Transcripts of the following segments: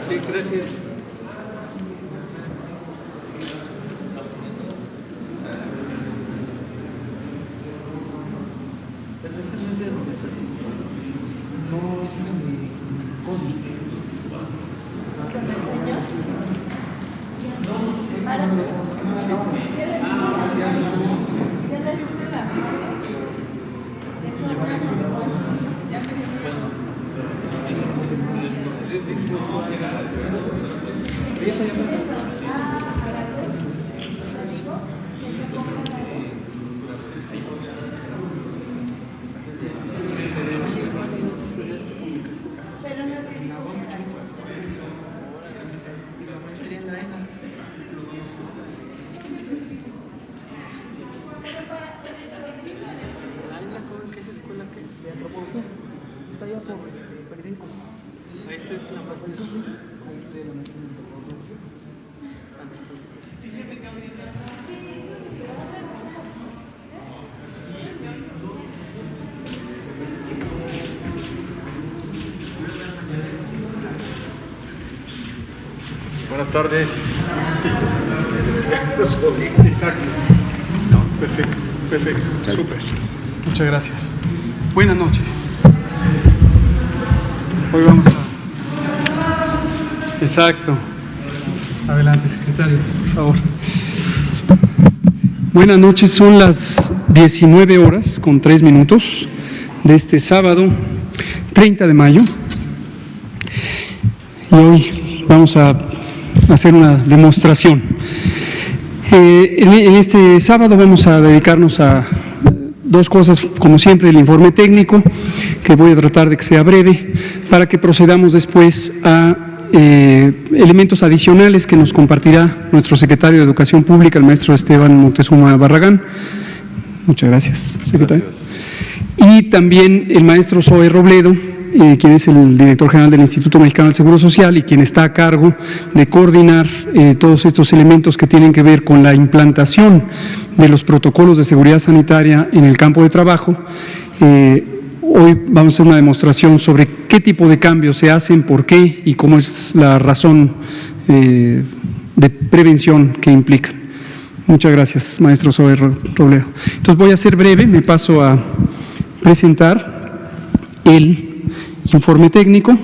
Sí, gracias. Está allá por Periódico. Esa es la maestría. Buenas tardes. Sí. Exacto. No, perfecto. Súper. Muchas gracias. Buenas noches. Hoy vamos a... Exacto. Adelante, secretario, por favor. Buenas noches, son las 19:03 de este sábado 30 de mayo. Y hoy vamos a hacer una demostración. En este sábado vamos a dedicarnos a dos cosas, como siempre, el informe técnico, que voy a tratar de que sea breve, para que procedamos después a elementos adicionales que nos compartirá nuestro secretario de Educación Pública, el maestro Esteban Moctezuma Barragán. Muchas gracias, secretario. Gracias. Y también el maestro Zoe Robledo, quien es el director general del Instituto Mexicano del Seguro Social y quien está a cargo de coordinar todos estos elementos que tienen que ver con la implantación de los protocolos de seguridad sanitaria en el campo de trabajo. Hoy vamos a hacer una demostración sobre qué tipo de cambios se hacen, por qué y cómo es la razón de prevención que implican. Muchas gracias, maestro Zoe Robledo. Entonces voy a ser breve, me paso a presentar el informe técnico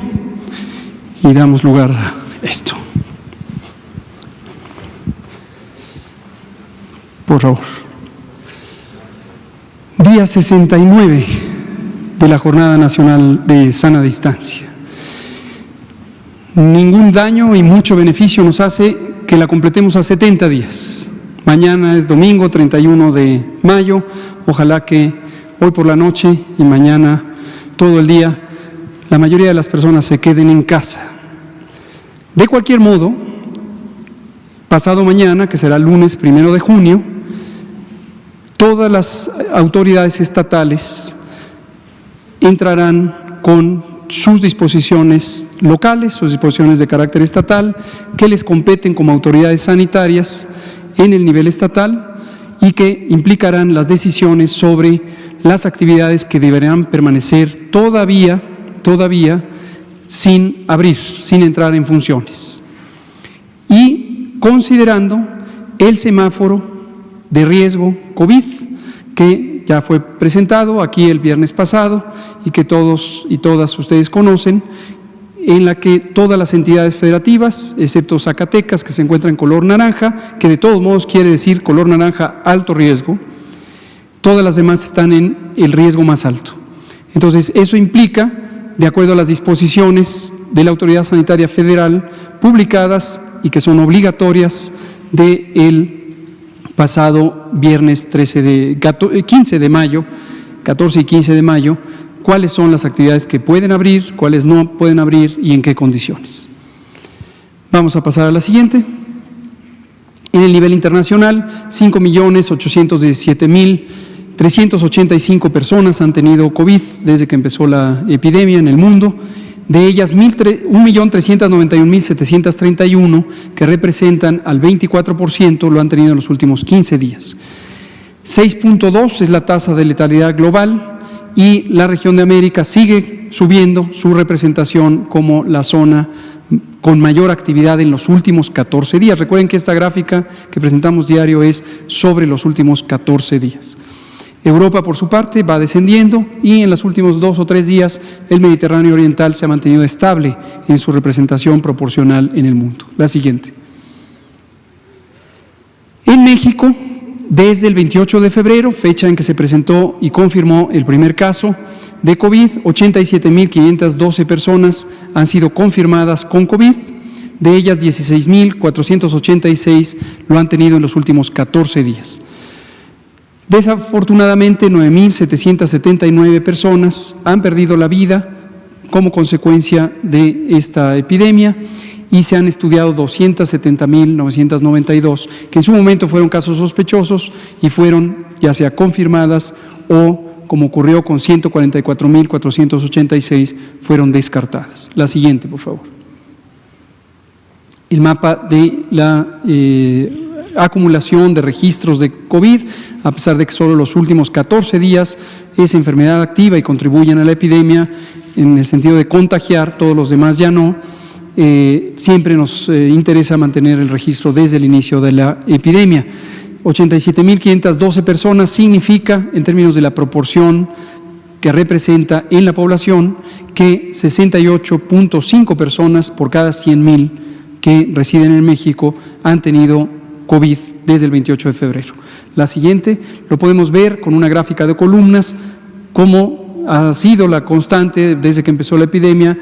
y damos lugar a esto. Por favor. Día 69 de la Jornada Nacional de Sana Distancia. Ningún daño y mucho beneficio nos hace que la completemos a 70 días. Mañana es domingo 31 de mayo. Ojalá que hoy por la noche y mañana todo el día la mayoría de las personas se queden en casa. De cualquier modo, pasado mañana, que será lunes 1 de junio, todas las autoridades estatales entrarán con sus disposiciones locales, sus disposiciones de carácter estatal, que les competen como autoridades sanitarias en el nivel estatal y que implicarán las decisiones sobre las actividades que deberán permanecer todavía sin abrir, sin entrar en funciones. Y considerando el semáforo de riesgo COVID, que ya fue presentado aquí el viernes pasado y que todos y todas ustedes conocen, en la que todas las entidades federativas, excepto Zacatecas, que se encuentra en color naranja, que de todos modos quiere decir color naranja alto riesgo, todas las demás están en el riesgo más alto. Entonces, eso implica, de acuerdo a las disposiciones de la Autoridad Sanitaria Federal publicadas y que son obligatorias del pasado viernes 15 de mayo, 14 y 15 de mayo, cuáles son las actividades que pueden abrir, cuáles no pueden abrir y en qué condiciones. Vamos a pasar a la siguiente. En el nivel internacional, 5.817.385 personas han tenido COVID desde que empezó la epidemia en el mundo. De ellas, 1.391.731, que representan al 24%, lo han tenido en los últimos 15 días. 6.2 es la tasa de letalidad global y la región de América sigue subiendo su representación como la zona con mayor actividad en los últimos 14 días. Recuerden que esta gráfica que presentamos diario es sobre los últimos 14 días. Europa, por su parte, va descendiendo y en los últimos 2 o 3 días el Mediterráneo Oriental se ha mantenido estable en su representación proporcional en el mundo. La siguiente. En México, desde el 28 de febrero, fecha en que se presentó y confirmó el primer caso de COVID, 87.512 personas han sido confirmadas con COVID, de ellas 16.486 lo han tenido en los últimos 14 días. Desafortunadamente, 9.779 personas han perdido la vida como consecuencia de esta epidemia y se han estudiado 270.992, que en su momento fueron casos sospechosos y fueron ya sea confirmadas o, como ocurrió con 144.486, fueron descartadas. La siguiente, por favor. El mapa de la acumulación de registros de COVID, a pesar de que solo los últimos 14 días es enfermedad activa y contribuyen a la epidemia en el sentido de contagiar, todos los demás ya no. Siempre nos interesa mantener el registro desde el inicio de la epidemia. 87.512 personas significa, en términos de la proporción que representa en la población, que 68.5 personas por cada 100.000 que residen en México han tenido COVID desde el 28 de febrero. La siguiente, lo podemos ver con una gráfica de columnas, cómo ha sido la constante desde que empezó la epidemia.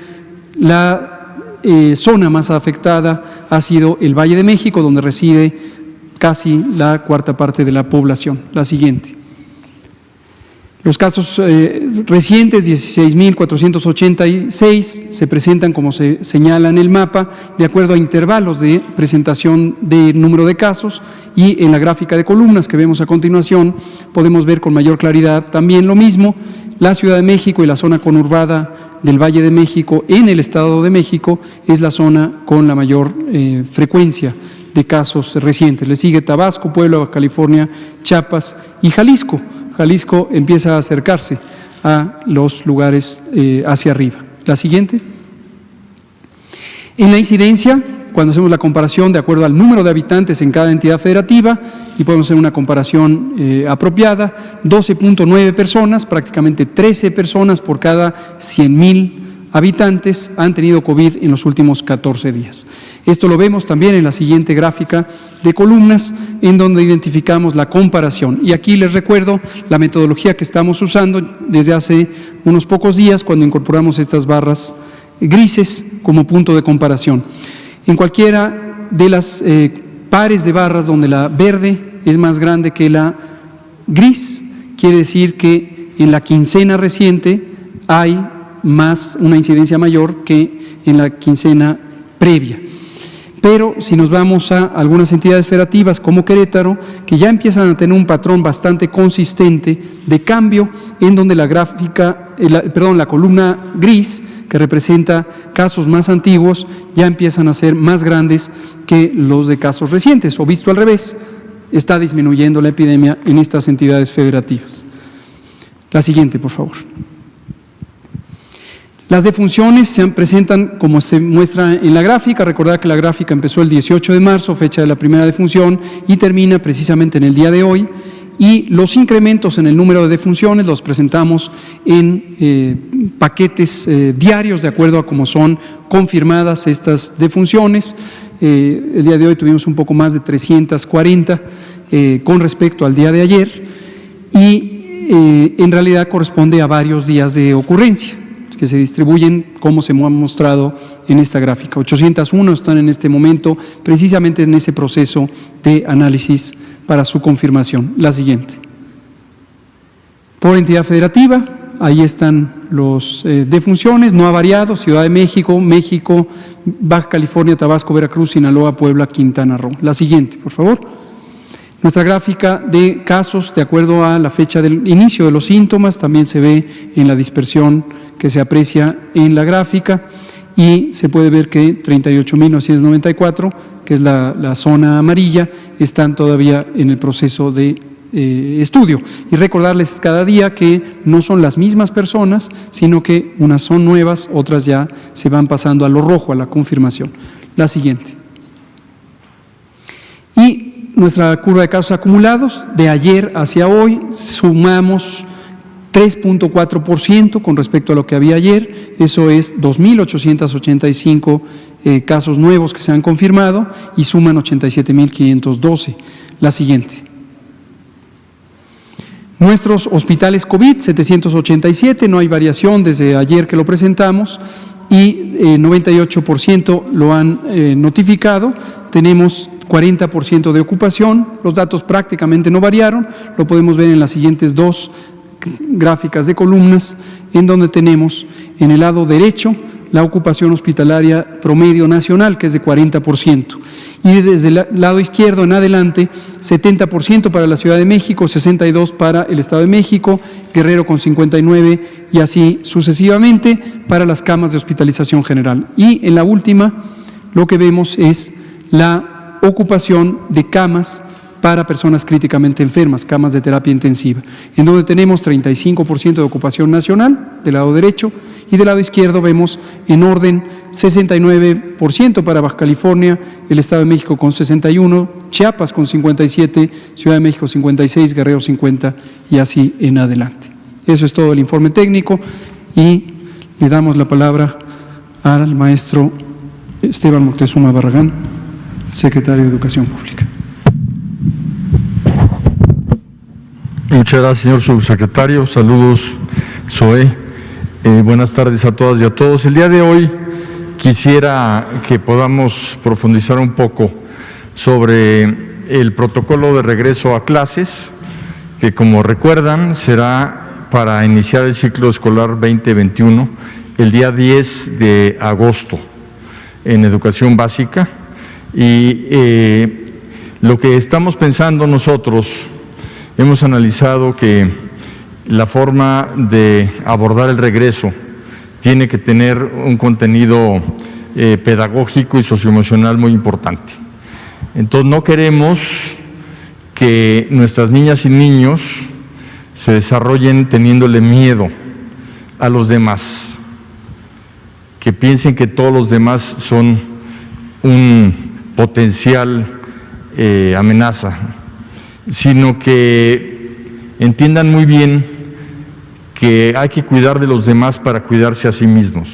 La zona más afectada ha sido el Valle de México, donde reside casi la cuarta parte de la población. La siguiente. Los casos recientes, 16.486, se presentan, como se señala en el mapa, de acuerdo a intervalos de presentación de número de casos, y en la gráfica de columnas que vemos a continuación podemos ver con mayor claridad también lo mismo. La Ciudad de México y la zona conurbada del Valle de México en el Estado de México es la zona con la mayor frecuencia de casos recientes. Le sigue Tabasco, Puebla, Baja California, Chiapas y Jalisco. Jalisco empieza a acercarse a los lugares hacia arriba. La siguiente. En la incidencia, cuando hacemos la comparación de acuerdo al número de habitantes en cada entidad federativa, y podemos hacer una comparación apropiada, 12.9 personas, prácticamente 13 personas por cada 100.000 habitantes han tenido COVID en los últimos 14 días. Esto lo vemos también en la siguiente gráfica de columnas, en donde identificamos la comparación. Y aquí les recuerdo la metodología que estamos usando desde hace unos pocos días, cuando incorporamos estas barras grises como punto de comparación. En cualquiera de las pares de barras donde la verde es más grande que la gris, quiere decir que en la quincena reciente hay una incidencia mayor que en la quincena previa. Pero si nos vamos a algunas entidades federativas como Querétaro, que ya empiezan a tener un patrón bastante consistente de cambio, en donde la columna gris, que representa casos más antiguos, ya empiezan a ser más grandes que los de casos recientes, o visto al revés, está disminuyendo la epidemia en estas entidades federativas. La siguiente, por favor. Las defunciones se presentan como se muestra en la gráfica. Recordar que la gráfica empezó el 18 de marzo, fecha de la primera defunción, y termina precisamente en el día de hoy. Y los incrementos en el número de defunciones los presentamos en paquetes diarios de acuerdo a cómo son confirmadas estas defunciones. El día de hoy tuvimos un poco más de 340 con respecto al día de ayer, y en realidad corresponde a varios días de ocurrencia, que se distribuyen como se ha mostrado en esta gráfica. 801 están en este momento precisamente en ese proceso de análisis para su confirmación. La siguiente. Por entidad federativa, ahí están los defunciones, no ha variado: Ciudad de México, México, Baja California, Tabasco, Veracruz, Sinaloa, Puebla, Quintana Roo. La siguiente, por favor. Nuestra gráfica de casos, de acuerdo a la fecha del inicio de los síntomas, también se ve en la dispersión que se aprecia en la gráfica, y se puede ver que 38.994, que es la zona amarilla, están todavía en el proceso de estudio. Y recordarles cada día que no son las mismas personas, sino que unas son nuevas, otras ya se van pasando a lo rojo, a la confirmación. La siguiente. Y nuestra curva de casos acumulados, de ayer hacia hoy, sumamos 3.4% con respecto a lo que había ayer. Eso es 2.885 casos nuevos que se han confirmado y suman 87.512. La siguiente. Nuestros hospitales COVID, 787, no hay variación desde ayer que lo presentamos, y 98% lo han notificado. Tenemos 40% de ocupación, los datos prácticamente no variaron, lo podemos ver en las siguientes dos gráficas de columnas, en donde tenemos en el lado derecho la ocupación hospitalaria promedio nacional, que es de 40%, y desde el lado izquierdo en adelante, 70% para la Ciudad de México, 62% para el Estado de México, Guerrero con 59%, y así sucesivamente para las camas de hospitalización general. Y en la última, lo que vemos es la ocupación de camas para personas críticamente enfermas, camas de terapia intensiva, en donde tenemos 35% de ocupación nacional del lado derecho, y del lado izquierdo vemos en orden 69% para Baja California, el Estado de México con 61%, Chiapas con 57%, Ciudad de México 56%, Guerrero 50%, y así en adelante. Eso es todo el informe técnico, y le damos la palabra al maestro Esteban Moctezuma Barragán, secretario de Educación Pública. Muchas gracias, señor subsecretario. Saludos, Zoé. Buenas tardes a todas y a todos. El día de hoy quisiera que podamos profundizar un poco sobre el protocolo de regreso a clases, que, como recuerdan, será para iniciar el ciclo escolar 2021 el día 10 de agosto en educación básica. Y lo que estamos pensando nosotros, hemos analizado que la forma de abordar el regreso tiene que tener un contenido pedagógico y socioemocional muy importante. Entonces, no queremos que nuestras niñas y niños se desarrollen teniéndole miedo a los demás, que piensen que todos los demás son un potencial amenaza, sino que entiendan muy bien que hay que cuidar de los demás para cuidarse a sí mismos,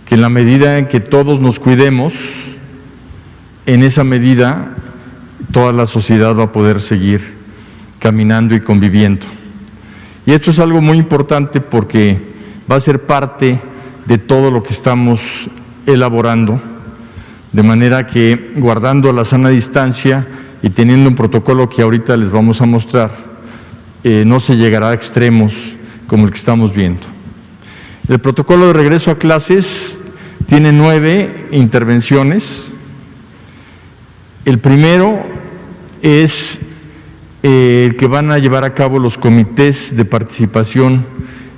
que en la medida en que todos nos cuidemos, en esa medida toda la sociedad va a poder seguir caminando y conviviendo. Y esto es algo muy importante porque va a ser parte de todo lo que estamos elaborando, de manera que, guardando la sana distancia y teniendo un protocolo que ahorita les vamos a mostrar, no se llegará a extremos como el que estamos viendo. El protocolo de regreso a clases tiene 9 intervenciones. El primero es el que van a llevar a cabo los comités de participación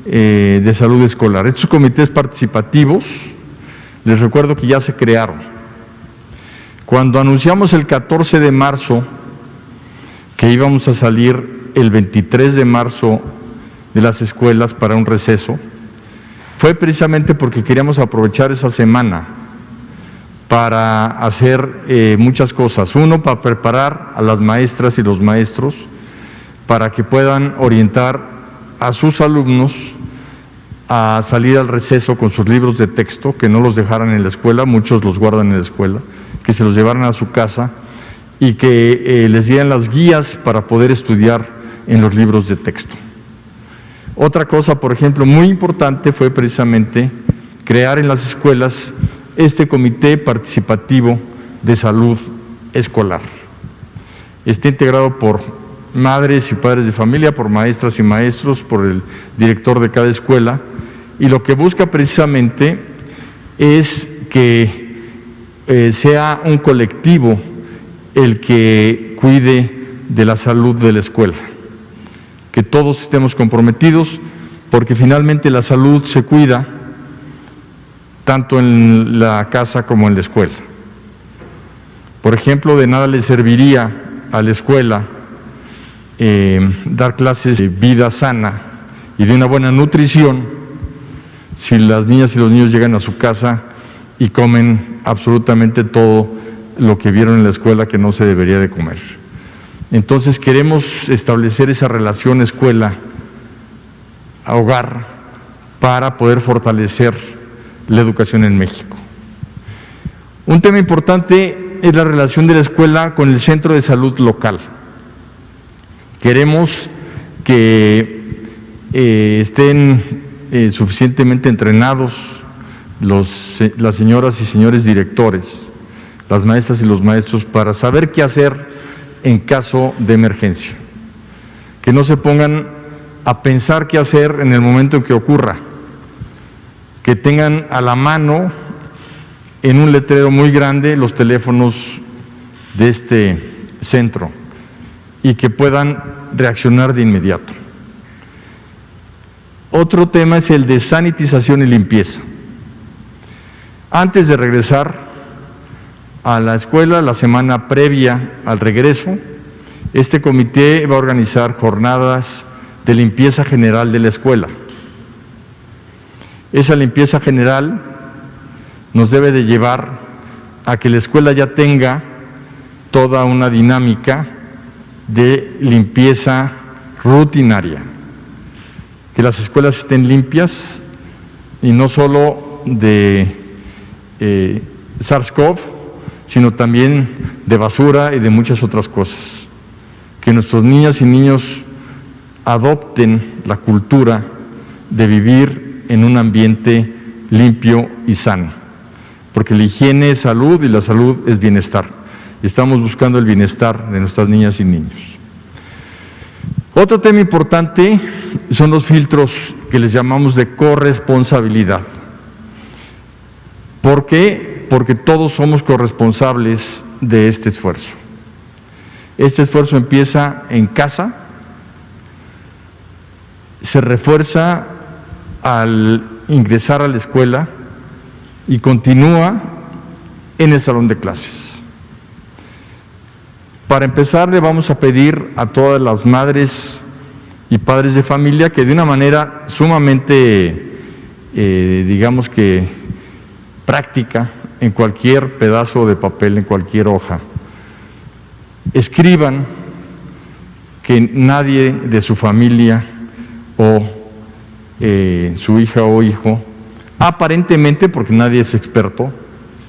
de salud escolar. Estos comités participativos, les recuerdo que ya se crearon. Cuando anunciamos el 14 de marzo que íbamos a salir el 23 de marzo de las escuelas para un receso, fue precisamente porque queríamos aprovechar esa semana para hacer muchas cosas. Uno, para preparar a las maestras y los maestros para que puedan orientar a sus alumnos a salir al receso con sus libros de texto, que no los dejaran en la escuela, muchos los guardan en la escuela, que se los llevaran a su casa y que les dieran las guías para poder estudiar en los libros de texto. Otra cosa, por ejemplo, muy importante fue precisamente crear en las escuelas este comité participativo de salud escolar. Está integrado por madres y padres de familia, por maestras y maestros, por el director de cada escuela, y lo que busca precisamente es que sea un colectivo el que cuide de la salud de la escuela, que todos estemos comprometidos, porque finalmente la salud se cuida tanto en la casa como en la escuela. Por ejemplo, de nada le serviría a la escuela dar clases de vida sana y de una buena nutrición si las niñas y los niños llegan a su casa y comen absolutamente todo lo que vieron en la escuela que no se debería de comer. Entonces queremos establecer esa relación escuela-hogar para poder fortalecer la educación en México. Un tema importante es la relación de la escuela con el centro de salud local. Queremos que estén suficientemente entrenados las señoras y señores directores, las maestras y los maestros, para saber qué hacer en caso de emergencia. Que no se pongan a pensar qué hacer en el momento en que ocurra. Que tengan a la mano en un letrero muy grande los teléfonos de este centro y que puedan reaccionar de inmediato. Otro tema es el de sanitización y limpieza. Antes de regresar a la escuela, la semana previa al regreso, este comité va a organizar jornadas de limpieza general de la escuela. Esa limpieza general nos debe de llevar a que la escuela ya tenga toda una dinámica de limpieza rutinaria, que las escuelas estén limpias y no solo de SARS-CoV, sino también de basura y de muchas otras cosas. Que nuestros niñas y niños adopten la cultura de vivir en un ambiente limpio y sano, porque la higiene es salud y la salud es bienestar. Estamos buscando el bienestar de nuestras niñas y niños. Otro tema importante son los filtros que les llamamos de corresponsabilidad. ¿Por qué? Porque todos somos corresponsables de este esfuerzo. Este esfuerzo empieza en casa, se refuerza al ingresar a la escuela y continúa en el salón de clases. Para empezar, le vamos a pedir a todas las madres y padres de familia que de una manera sumamente, digamos que práctica, en cualquier pedazo de papel, en cualquier hoja, escriban que nadie de su familia o su hija o hijo, aparentemente, porque nadie es experto,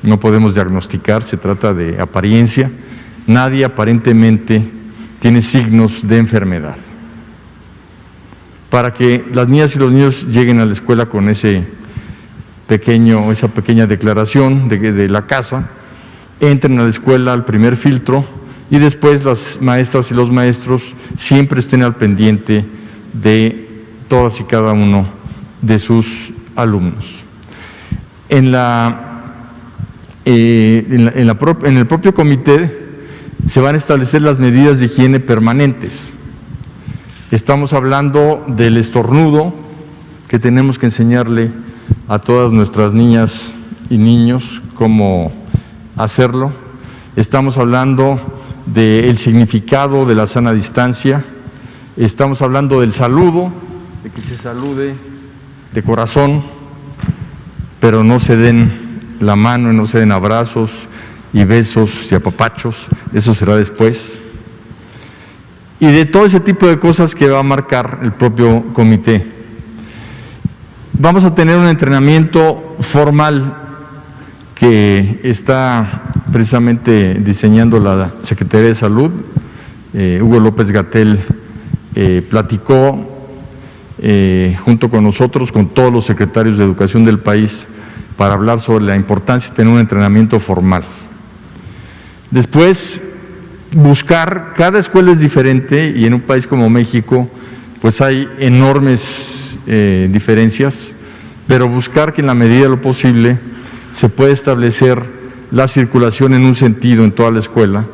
no podemos diagnosticar, se trata de apariencia, nadie aparentemente tiene signos de enfermedad. Para que las niñas y los niños lleguen a la escuela con esa pequeña declaración de la casa, entren a la escuela al primer filtro y después las maestras y los maestros siempre estén al pendiente de todas y cada uno de sus alumnos. En el propio comité se van a establecer las medidas de higiene permanentes. Estamos hablando del estornudo, que tenemos que enseñarle a todas nuestras niñas y niños cómo hacerlo. Estamos hablando del significado de la sana distancia. Estamos hablando del saludo, de que se salude de corazón, pero no se den la mano y no se den abrazos y besos y apapachos, eso será después. Y de todo ese tipo de cosas que va a marcar el propio comité. Vamos a tener un entrenamiento formal que está precisamente diseñando la Secretaría de Salud. Hugo López-Gatell platicó junto con nosotros, con todos los secretarios de educación del país, para hablar sobre la importancia de tener un entrenamiento formal. Después, buscar, cada escuela es diferente y en un país como México, pues hay enormes diferencias pero buscar que en la medida de lo posible se pueda establecer la circulación en un sentido en toda la escuela,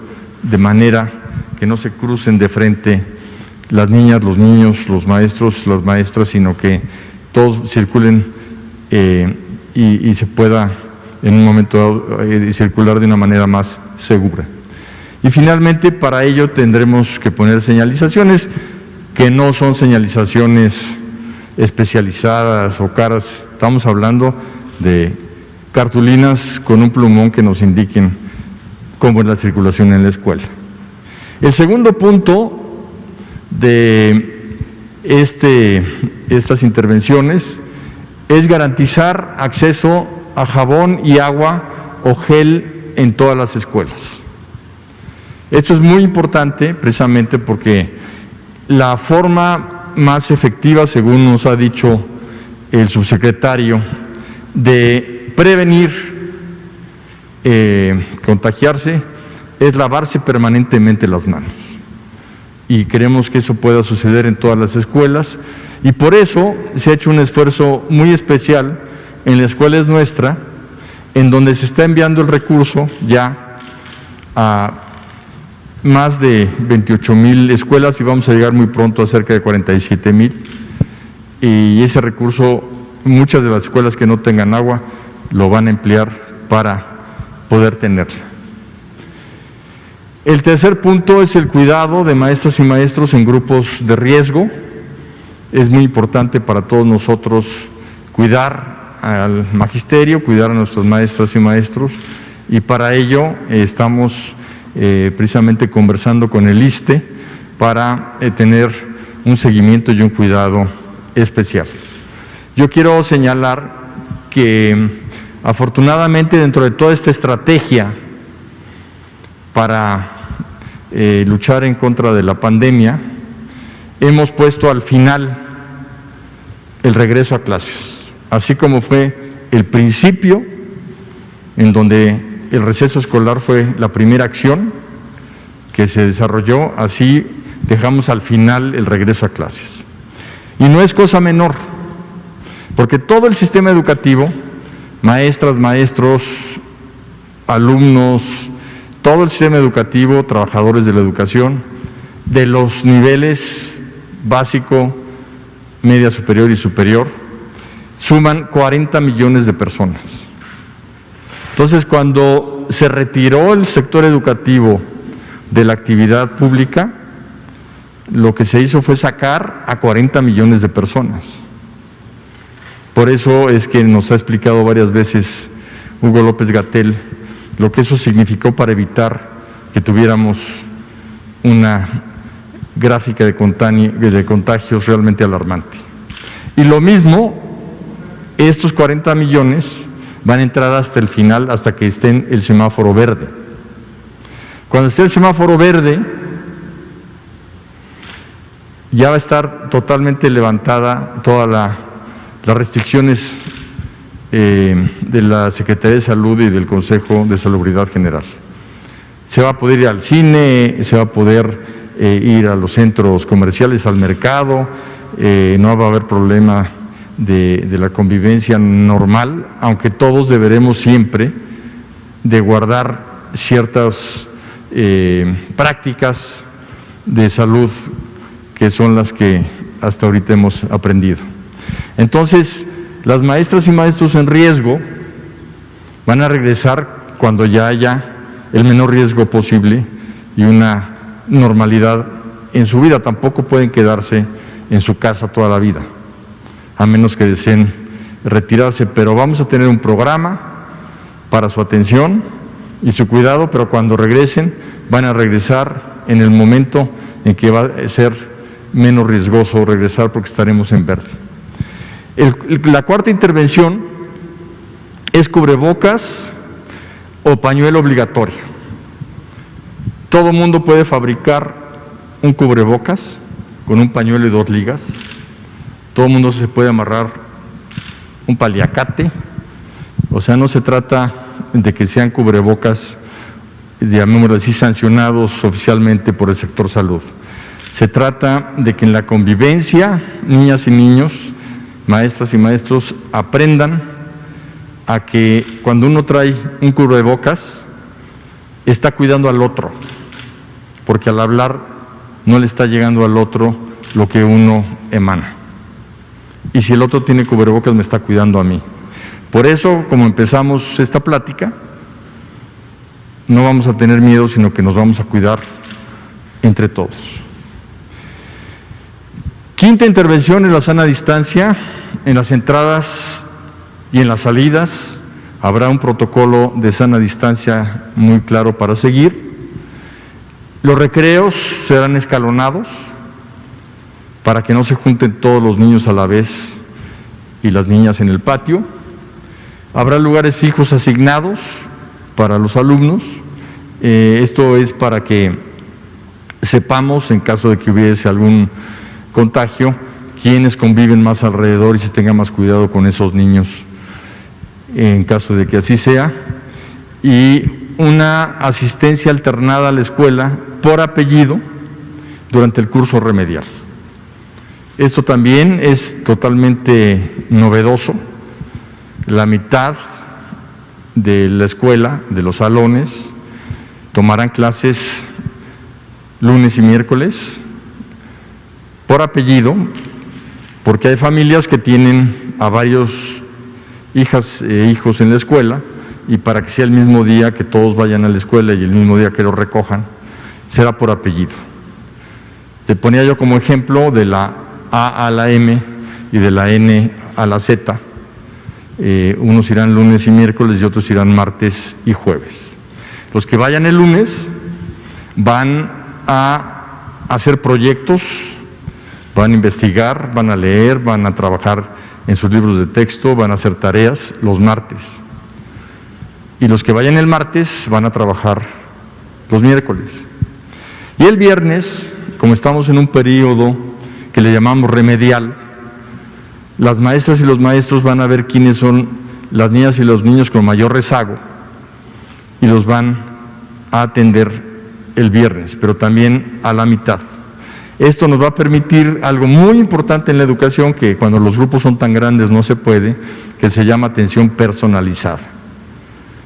de manera que no se crucen de frente las niñas, los niños, los maestros, las maestras, sino que todos circulen y se pueda en un momento dado circular de una manera más segura. Y finalmente, para ello tendremos que poner señalizaciones que no son señalizaciones especializadas o caras, estamos hablando de cartulinas con un plumón que nos indiquen cómo es la circulación en la escuela. El segundo punto de estas intervenciones es garantizar acceso a jabón y agua o gel en todas las escuelas. Esto es muy importante precisamente porque la forma más efectiva, según nos ha dicho el subsecretario, de prevenir contagiarse es lavarse permanentemente las manos. Y queremos que eso pueda suceder en todas las escuelas y por eso se ha hecho un esfuerzo muy especial en la escuela es nuestra, en donde se está enviando el recurso ya a más de 28,000 escuelas y vamos a llegar muy pronto a cerca de 47,000 y ese recurso, muchas de las escuelas que no tengan agua lo van a emplear para poder tenerla. El tercer punto es el cuidado de maestras y maestros en grupos de riesgo. Es muy importante para todos nosotros cuidar al magisterio, cuidar a nuestras maestras y maestros y para ello estamos precisamente conversando con el ISSSTE para tener un seguimiento y un cuidado especial. Yo quiero señalar que afortunadamente dentro de toda esta estrategia para luchar en contra de la pandemia, hemos puesto al final el regreso a clases, así como fue el principio en donde el receso escolar fue la primera acción que se desarrolló, así dejamos al final el regreso a clases. Y no es cosa menor, porque todo el sistema educativo, maestras, maestros, alumnos, todo el sistema educativo, trabajadores de la educación, de los niveles básico, media superior y superior, suman 40 millones de personas. Entonces, cuando se retiró el sector educativo de la actividad pública, lo que se hizo fue sacar a 40 millones de personas. Por eso es que nos ha explicado varias veces Hugo López-Gatell lo que eso significó para evitar que tuviéramos una gráfica de contagios realmente alarmante. Y lo mismo, estos 40 millones van a entrar hasta el final, hasta que esté en el semáforo verde. Cuando esté el semáforo verde, ya va a estar totalmente levantada todas las restricciones de la Secretaría de Salud y del Consejo de Salubridad General. Se va a poder ir al cine, se va a poder ir a los centros comerciales, al mercado, no va a haber problema de la convivencia normal, aunque todos deberemos siempre de guardar ciertas prácticas de salud que son las que hasta ahorita hemos aprendido. Entonces, las maestras y maestros en riesgo van a regresar cuando ya haya el menor riesgo posible y una normalidad en su vida. Tampoco pueden quedarse en su casa toda la vida, a menos que deseen retirarse, pero vamos a tener un programa para su atención y su cuidado, pero cuando regresen van a regresar en el momento en que va a ser menos riesgoso regresar porque estaremos en verde. La cuarta intervención es cubrebocas o pañuelo obligatorio. Todo mundo puede fabricar un cubrebocas con un pañuelo y 2 ligas. Todo mundo se puede amarrar un paliacate. O sea, no se trata de que sean cubrebocas, llamémoslo así, sancionados oficialmente por el sector salud. Se trata de que en la convivencia, niñas y niños, maestras y maestros aprendan a que cuando uno trae un cubrebocas, está cuidando al otro, porque al hablar no le está llegando al otro lo que uno emana. Y si el otro tiene cubrebocas, me está cuidando a mí. Por eso, como empezamos esta plática, no vamos a tener miedo, sino que nos vamos a cuidar entre todos. Quinta intervención es la sana distancia. En las entradas y en las salidas habrá un protocolo de sana distancia muy claro para seguir. Los recreos serán escalonados para que no se junten todos los niños a la vez y las niñas en el patio. Habrá lugares fijos asignados para los alumnos. Esto es para que sepamos, en caso de que hubiese algún contagio, quiénes conviven más alrededor y se tenga más cuidado con esos niños en caso de que así sea. Y una asistencia alternada a la escuela por apellido durante el curso remedial. Esto también es totalmente novedoso. La mitad de la escuela, de los salones, tomarán clases lunes y miércoles por apellido, porque hay familias que tienen a varios hijas e hijos en la escuela, y para que sea el mismo día que todos vayan a la escuela y el mismo día que los recojan, será por apellido. Te ponía yo como ejemplo de la A a la M y de la N a la Z. Unos irán lunes y miércoles y otros irán martes y jueves. Los que vayan el lunes van a hacer proyectos, van a investigar, van a leer, van a trabajar en sus libros de texto, van a hacer tareas los martes. Y los que vayan el martes van a trabajar los miércoles. Y el viernes, como estamos en un periodo que le llamamos remedial, las maestras y los maestros van a ver quiénes son las niñas y los niños con mayor rezago y los van a atender el viernes, pero también a la mitad. Esto nos va a permitir algo muy importante en la educación, que cuando los grupos son tan grandes no se puede, que se llama atención personalizada.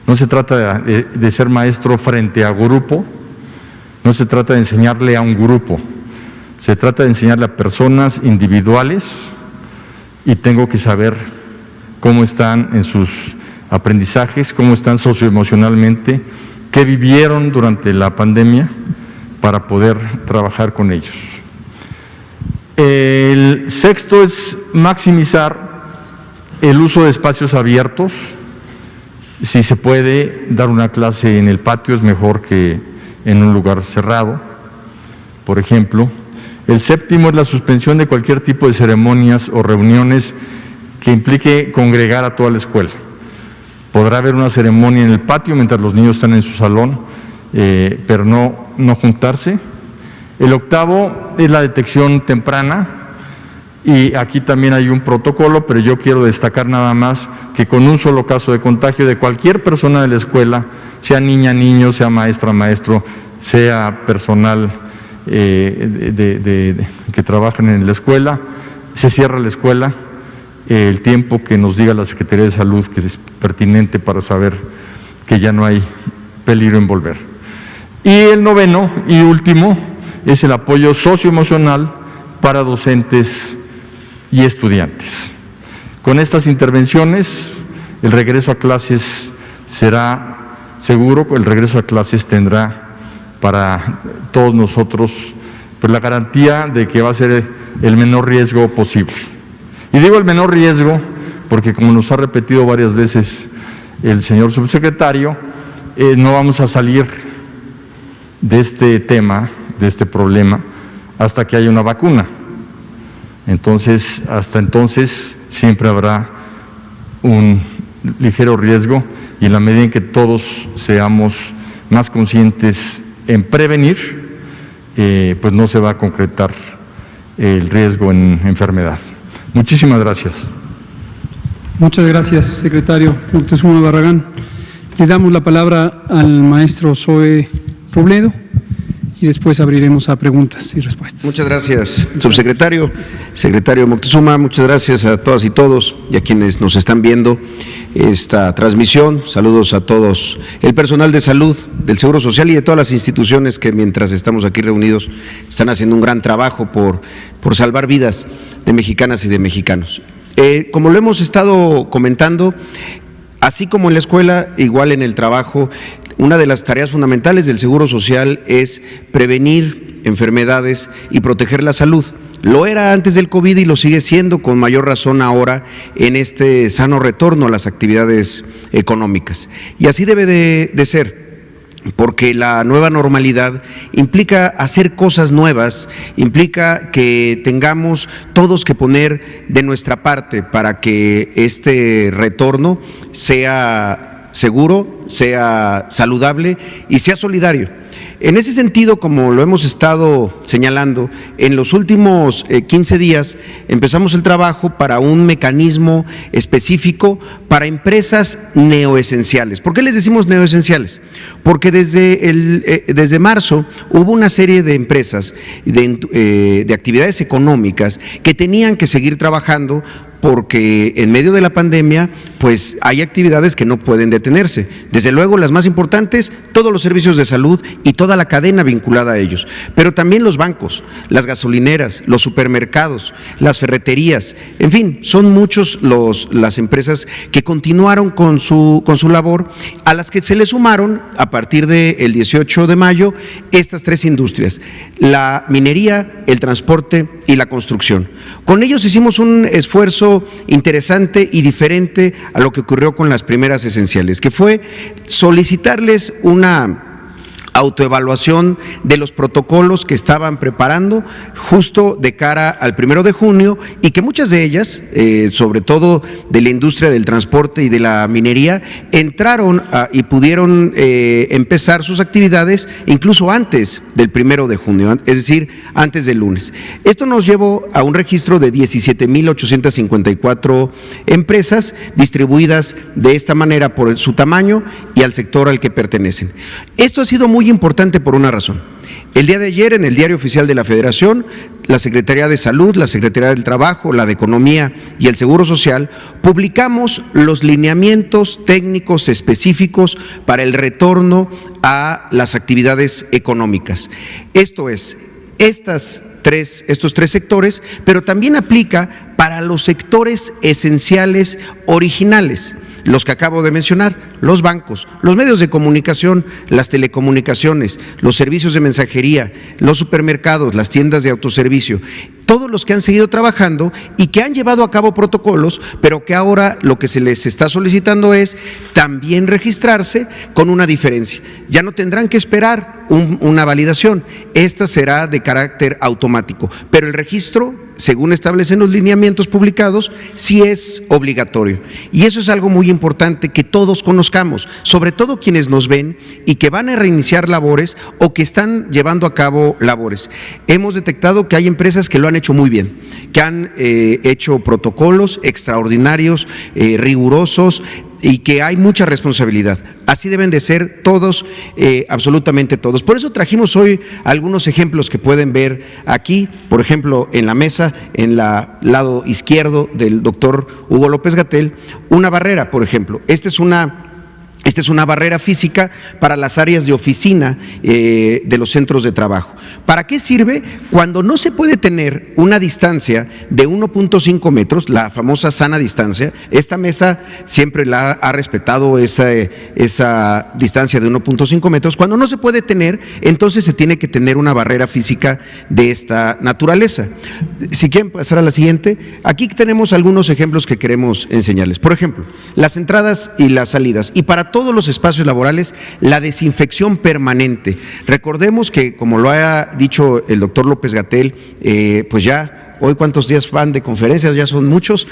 No se trata de ser maestro frente a grupo, no se trata de enseñarle a un grupo, se trata de enseñarle a personas individuales, y tengo que saber cómo están en sus aprendizajes, cómo están socioemocionalmente, qué vivieron durante la pandemia para poder trabajar con ellos. El sexto es maximizar el uso de espacios abiertos. Si se puede dar una clase en el patio, es mejor que en un lugar cerrado, por ejemplo. El séptimo es la suspensión de cualquier tipo de ceremonias o reuniones que implique congregar a toda la escuela. Podrá haber una ceremonia en el patio mientras los niños están en su salón, pero no juntarse. El octavo es la detección temprana, y aquí también hay un protocolo, pero yo quiero destacar nada más que con un solo caso de contagio de cualquier persona de la escuela, sea niña, niño, sea maestra, maestro, sea personal que trabajan en la escuela, se cierra la escuela el tiempo que nos diga la Secretaría de Salud que es pertinente para saber que ya no hay peligro en volver. Y el noveno y último es el apoyo socioemocional para docentes y estudiantes. Con estas intervenciones, el regreso a clases será seguro, el regreso a clases tendrá para todos nosotros pues la garantía de que va a ser el menor riesgo posible. Y digo el menor riesgo porque, como nos ha repetido varias veces el señor subsecretario, no vamos a salir de este tema, de este problema, hasta que haya una vacuna. Entonces, hasta entonces siempre habrá un ligero riesgo, y en la medida en que todos seamos más conscientes en prevenir, pues no se va a concretar el riesgo en enfermedad. Muchísimas gracias. Muchas gracias, secretario Moctezuma Barragán. Le damos la palabra al maestro Zoe Robledo, y y después abriremos a preguntas y respuestas. Muchas gracias, subsecretario. Secretario Moctezuma, muchas gracias a todas y todos y a quienes nos están viendo esta transmisión. Saludos a todos el personal de salud, del Seguro Social y de todas las instituciones que mientras estamos aquí reunidos están haciendo un gran trabajo por salvar vidas de mexicanas y de mexicanos. Como lo hemos estado comentando, así como en la escuela, igual en el trabajo, una de las tareas fundamentales del Seguro Social es prevenir enfermedades y proteger la salud. Lo era antes del COVID y lo sigue siendo con mayor razón ahora en este sano retorno a las actividades económicas. Y así debe de ser, porque la nueva normalidad implica hacer cosas nuevas, implica que tengamos todos que poner de nuestra parte para que este retorno sea seguro, sea saludable y sea solidario. En ese sentido, como lo hemos estado señalando, en los últimos 15 días empezamos el trabajo para un mecanismo específico para empresas neoesenciales. ¿Por qué les decimos neoesenciales? Porque desde marzo hubo una serie de empresas, de actividades económicas que tenían que seguir trabajando porque en medio de la pandemia, pues hay actividades que no pueden detenerse. Desde luego, las más importantes, todos los servicios de salud y toda la cadena vinculada a ellos, pero también los bancos, las gasolineras, los supermercados, las ferreterías, en fin, son muchos las empresas que continuaron con su labor, a las que se le sumaron a partir del 18 de mayo estas tres industrias: la minería, el transporte y la construcción. Con ellos hicimos un esfuerzo interesante y diferente a lo que ocurrió con las primeras esenciales, que fue solicitarles una autoevaluación de los protocolos que estaban preparando justo de cara al 1 de junio y que muchas de ellas, sobre todo de la industria del transporte y de la minería, entraron y pudieron empezar sus actividades incluso antes del 1 de junio, es decir, antes del lunes. Esto nos llevó a un registro de 17,854 empresas distribuidas de esta manera por su tamaño y al sector al que pertenecen. Esto ha sido muy importante por una razón. El día de ayer, en el Diario Oficial de la Federación, la Secretaría de Salud, la Secretaría del Trabajo, la de Economía y el Seguro Social, publicamos los lineamientos técnicos específicos para el retorno a las actividades económicas. Esto es, estos tres sectores, pero también aplica para los sectores esenciales originales, los que acabo de mencionar: los bancos, los medios de comunicación, las telecomunicaciones, los servicios de mensajería, los supermercados, las tiendas de autoservicio, todos los que han seguido trabajando y que han llevado a cabo protocolos, pero que ahora lo que se les está solicitando es también registrarse con una diferencia. Ya no tendrán que esperar una validación, esta será de carácter automático, pero el registro, según establecen los lineamientos publicados, sí es obligatorio. Y eso es algo muy importante que todos conozcamos, sobre todo quienes nos ven y que van a reiniciar labores o que están llevando a cabo labores. Hemos detectado que hay empresas que lo han hecho muy bien, que han hecho protocolos extraordinarios, rigurosos, y que hay mucha responsabilidad. Así deben de ser todos, absolutamente todos. Por eso trajimos hoy algunos ejemplos que pueden ver aquí, por ejemplo, en la mesa, en el lado izquierdo del doctor Hugo López-Gatell, una barrera, por ejemplo. Esta es una barrera física para las áreas de oficina de los centros de trabajo. ¿Para qué sirve? Cuando no se puede tener una distancia de 1.5 metros, la famosa sana distancia. Esta mesa siempre ha respetado esa distancia de 1.5 metros. Cuando no se puede tener, entonces se tiene que tener una barrera física de esta naturaleza. Si quieren pasar a la siguiente, aquí tenemos algunos ejemplos que queremos enseñarles. Por ejemplo, las entradas y las salidas. Y para todos los espacios laborales, la desinfección permanente. Recordemos que, como lo ha dicho el doctor López-Gatell, pues ya hoy cuántos días van de conferencias, ya son muchos,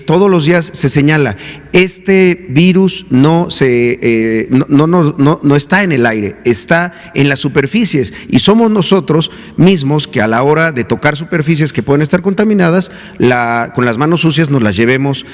todos los días se señala, este virus no está en el aire, está en las superficies y somos nosotros mismos que a la hora de tocar superficies que pueden estar contaminadas, con las manos sucias nos las llevemos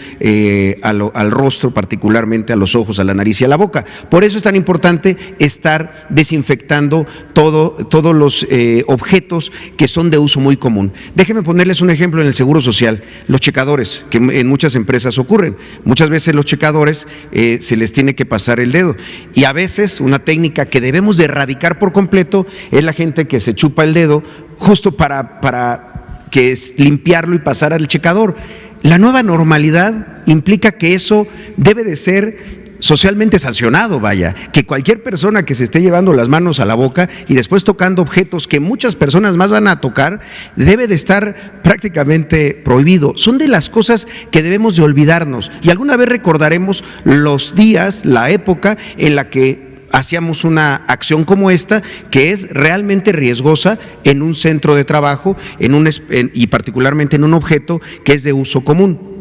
al rostro, particularmente a los ojos, a la nariz y a la boca. Por eso es tan importante estar desinfectando todos los objetos que son de uso muy común. Déjenme ponerles un ejemplo en el Seguro Social, los checadores, que en muchas empresas ocurren. Muchas veces los checadores se les tiene que pasar el dedo y a veces una técnica que debemos de erradicar por completo es la gente que se chupa el dedo justo para que es limpiarlo y pasar al checador. La nueva normalidad implica que eso debe de ser socialmente sancionado, vaya, que cualquier persona que se esté llevando las manos a la boca y después tocando objetos que muchas personas más van a tocar, debe de estar prácticamente prohibido. Son de las cosas que debemos de olvidarnos y alguna vez recordaremos los días, la época en la que hacíamos una acción como esta, que es realmente riesgosa en un centro de trabajo y particularmente en un objeto que es de uso común.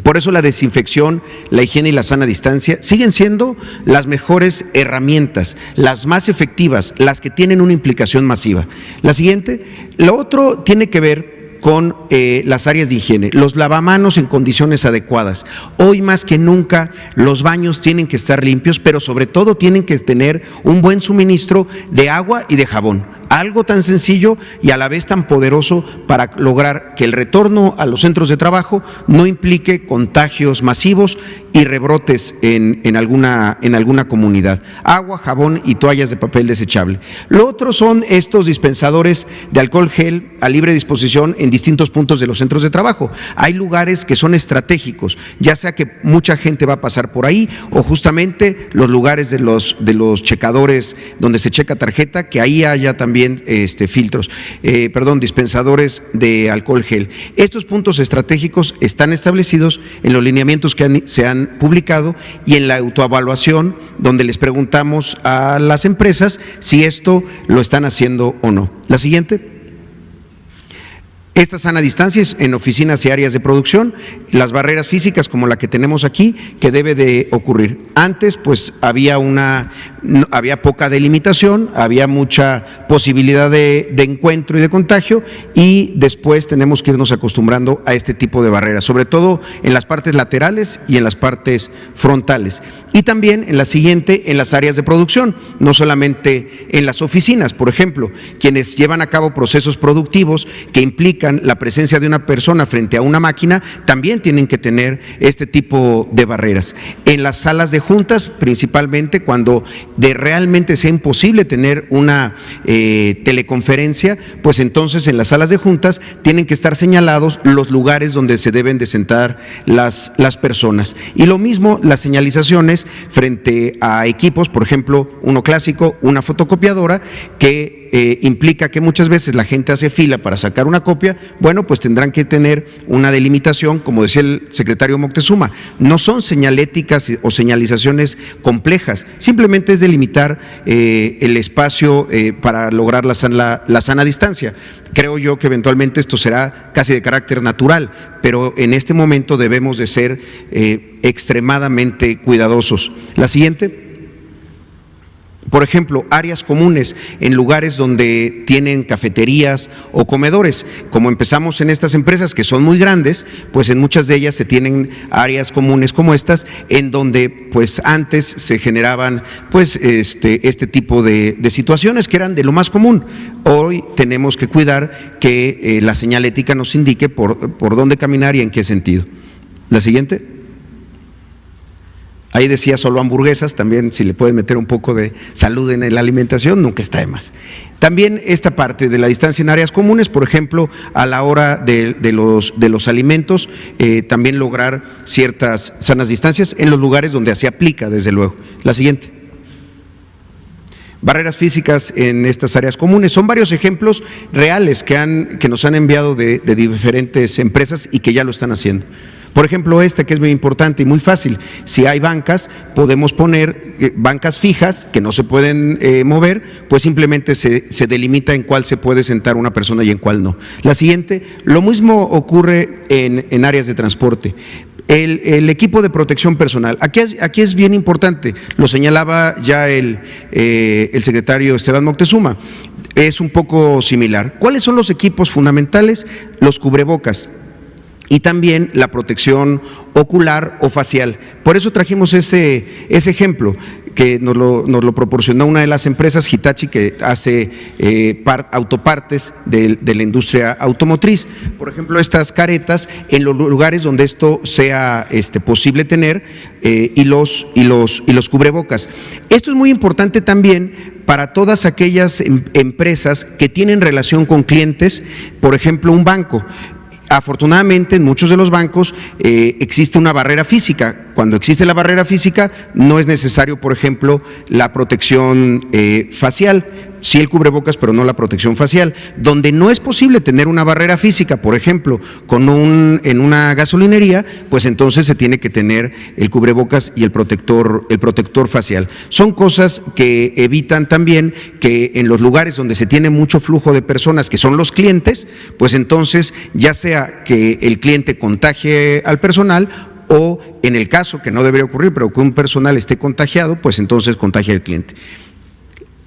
Por eso la desinfección, la higiene y la sana distancia siguen siendo las mejores herramientas, las más efectivas, las que tienen una implicación masiva. La siguiente, lo otro tiene que ver con las áreas de higiene, los lavamanos en condiciones adecuadas. Hoy más que nunca los baños tienen que estar limpios, pero sobre todo tienen que tener un buen suministro de agua y de jabón. Algo tan sencillo y a la vez tan poderoso para lograr que el retorno a los centros de trabajo no implique contagios masivos y rebrotes en alguna comunidad. Agua, jabón y toallas de papel desechable. Lo otro son estos dispensadores de alcohol gel a libre disposición en distintos puntos de los centros de trabajo. Hay lugares que son estratégicos, ya sea que mucha gente va a pasar por ahí o justamente los lugares de los checadores donde se checa tarjeta, que ahí haya también dispensadores de alcohol gel. Estos puntos estratégicos están establecidos en los lineamientos que se han publicado y en la autoevaluación, donde les preguntamos a las empresas si esto lo están haciendo o no. La siguiente. Esta sana distancia es en oficinas y áreas de producción, las barreras físicas como la que tenemos aquí, que debe de ocurrir. Antes, pues había poca delimitación, había mucha posibilidad de encuentro y de contagio, y después tenemos que irnos acostumbrando a este tipo de barreras, sobre todo en las partes laterales y en las partes frontales. Y también en la siguiente, en las áreas de producción, no solamente en las oficinas. Por ejemplo, quienes llevan a cabo procesos productivos que implican la presencia de una persona frente a una máquina, también tienen que tener este tipo de barreras. En las salas de juntas, principalmente cuando realmente sea imposible tener una teleconferencia, pues entonces en las salas de juntas tienen que estar señalados los lugares donde se deben de sentar las personas. Y lo mismo las señalizaciones frente a equipos, por ejemplo, uno clásico, una fotocopiadora, que implica que muchas veces la gente hace fila para sacar una copia. Bueno, pues tendrán que tener una delimitación, como decía el secretario Moctezuma, no son señaléticas o señalizaciones complejas, simplemente es delimitar el espacio para lograr la sana distancia. Creo yo que eventualmente esto será casi de carácter natural, pero en este momento debemos de ser extremadamente cuidadosos. La siguiente. Por ejemplo, áreas comunes en lugares donde tienen cafeterías o comedores. Como empezamos en estas empresas que son muy grandes, pues en muchas de ellas se tienen áreas comunes como estas, en donde pues antes se generaban pues este tipo de situaciones que eran de lo más común. Hoy tenemos que cuidar que la señalética nos indique por dónde caminar y en qué sentido. La siguiente. Ahí decía solo hamburguesas, también si le pueden meter un poco de salud en la alimentación, nunca está de más. También esta parte de la distancia en áreas comunes, por ejemplo, a la hora de los alimentos, también lograr ciertas sanas distancias en los lugares donde se aplica, desde luego. La siguiente. Barreras físicas en estas áreas comunes. Son varios ejemplos reales que nos han enviado de diferentes empresas y que ya lo están haciendo. Por ejemplo, esta que es muy importante y muy fácil, si hay bancas, podemos poner bancas fijas que no se pueden mover, pues simplemente se delimita en cuál se puede sentar una persona y en cuál no. La siguiente, lo mismo ocurre en áreas de transporte. El equipo de protección personal, aquí es bien importante, lo señalaba ya el secretario Esteban Moctezuma, es un poco similar. ¿Cuáles son los equipos fundamentales? Los cubrebocas y también la protección ocular o facial. Por eso trajimos ese ejemplo que nos lo proporcionó una de las empresas, Hitachi, que hace autopartes de la industria automotriz. Por ejemplo, estas caretas en los lugares donde esto sea posible tener y los cubrebocas. Esto es muy importante también para todas aquellas empresas que tienen relación con clientes, por ejemplo, un banco. Afortunadamente, en muchos de los bancos existe una barrera física. Cuando existe la barrera física, no es necesario, por ejemplo, la protección facial. Sí el cubrebocas, pero no la protección facial. Donde no es posible tener una barrera física, por ejemplo, en una gasolinería, pues entonces se tiene que tener el cubrebocas y el protector facial. Son cosas que evitan también que en los lugares donde se tiene mucho flujo de personas, que son los clientes, pues entonces ya sea que el cliente contagie al personal o en el caso que no debería ocurrir, pero que un personal esté contagiado, pues entonces contagia al cliente.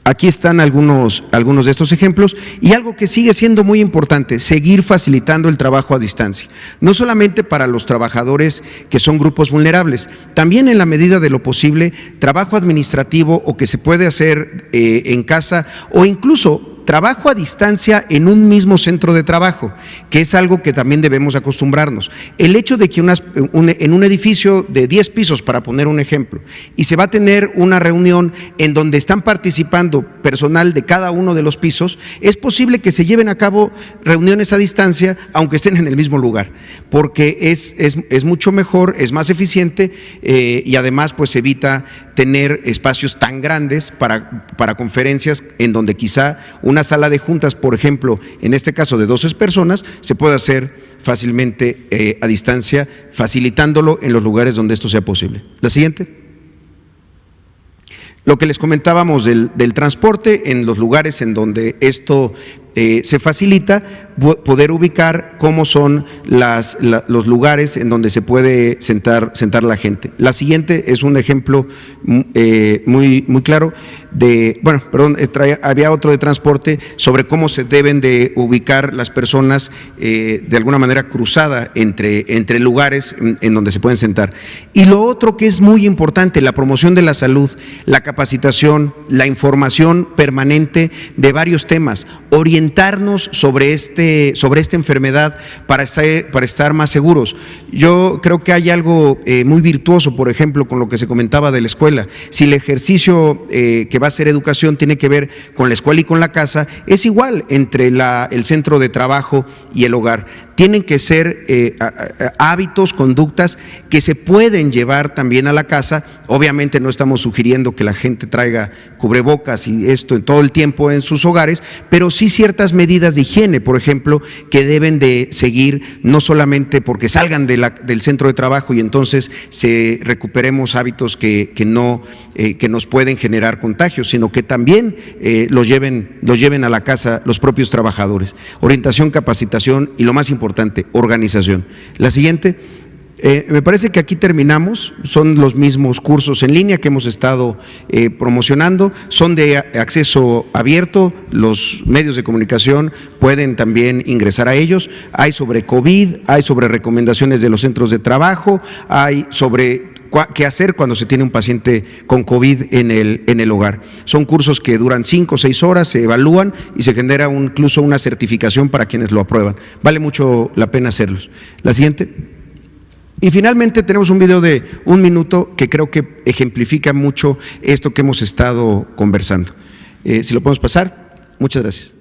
Aquí están algunos de estos ejemplos y algo que sigue siendo muy importante, seguir facilitando el trabajo a distancia, no solamente para los trabajadores que son grupos vulnerables, también en la medida de lo posible, trabajo administrativo o que se puede hacer en casa o incluso trabajo a distancia en un mismo centro de trabajo, que es algo que también debemos acostumbrarnos. El hecho de que en un edificio de 10 pisos, para poner un ejemplo, y se va a tener una reunión en donde están participando personal de cada uno de los pisos, es posible que se lleven a cabo reuniones a distancia, aunque estén en el mismo lugar, porque es mucho mejor, es más eficiente y además pues evita tener espacios tan grandes para conferencias en donde quizá una sala de juntas, por ejemplo, en este caso de 12 personas, se puede hacer fácilmente a distancia, facilitándolo en los lugares donde esto sea posible. La siguiente. Lo que les comentábamos del transporte, en los lugares en donde esto se facilita, poder ubicar cómo son los lugares en donde se puede sentar la gente. La siguiente es un ejemplo muy claro había otro de transporte sobre cómo se deben de ubicar las personas de alguna manera cruzada entre lugares en donde se pueden sentar. Y lo otro que es muy importante, la promoción de la salud, la capacitación, la información permanente de varios temas, orientarnos sobre esta enfermedad para estar más seguros. Yo creo que hay algo muy virtuoso, por ejemplo, con lo que se comentaba de la escuela. Si el ejercicio que va a ser educación tiene que ver con la escuela y con la casa, es igual entre el centro de trabajo y el hogar. Tienen que ser hábitos, conductas que se pueden llevar también a la casa. Obviamente no estamos sugiriendo que la gente traiga cubrebocas y esto todo el tiempo en sus hogares, pero sí ciertas medidas de higiene, por ejemplo, que deben de seguir, no solamente porque salgan del centro de trabajo y entonces recuperemos hábitos que nos pueden generar contagios, sino que también los lleven a la casa los propios trabajadores. Orientación, capacitación y lo más importante, organización. La siguiente. Me parece que aquí terminamos, son los mismos cursos en línea que hemos estado promocionando, son de acceso abierto, los medios de comunicación pueden también ingresar a ellos, hay sobre COVID, hay sobre recomendaciones de los centros de trabajo, hay sobre qué hacer cuando se tiene un paciente con COVID en el hogar. Son cursos que duran 5 o 6 horas, se evalúan y se genera incluso una certificación para quienes lo aprueban. Vale mucho la pena hacerlos. La siguiente. Y finalmente tenemos un video de 1 minuto que creo que ejemplifica mucho esto que hemos estado conversando. Si lo podemos pasar, muchas gracias.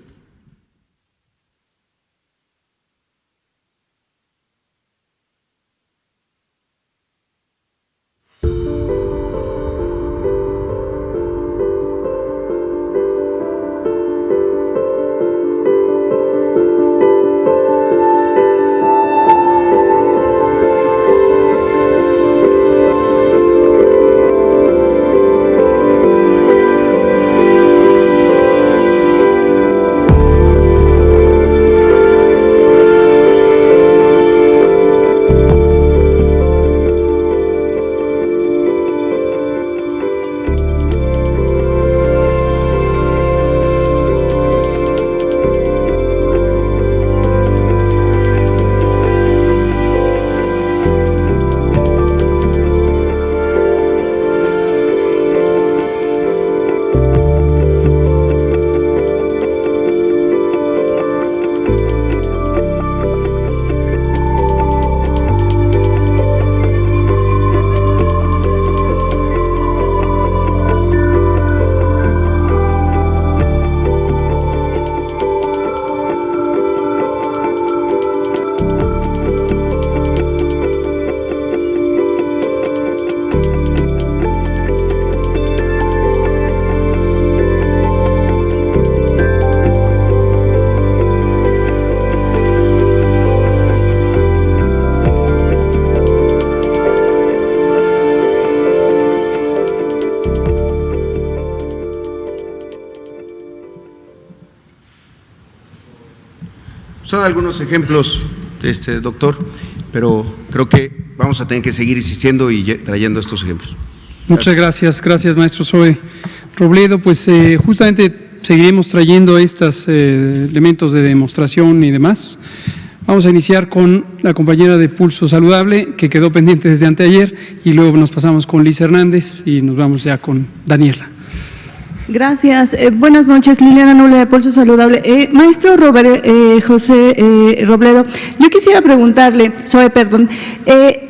Son algunos ejemplos, doctor, pero creo que vamos a tener que seguir insistiendo y trayendo estos ejemplos. Muchas gracias, maestro Zoe Robledo. Pues justamente seguiremos trayendo estos elementos de demostración y demás. Vamos a iniciar con la compañera de Pulso Saludable, que quedó pendiente desde anteayer, y luego nos pasamos con Liz Hernández y nos vamos ya con Daniela. Gracias. Buenas noches, Liliana Nula de Pulso Saludable. Maestro José Robledo, yo quisiera preguntarle,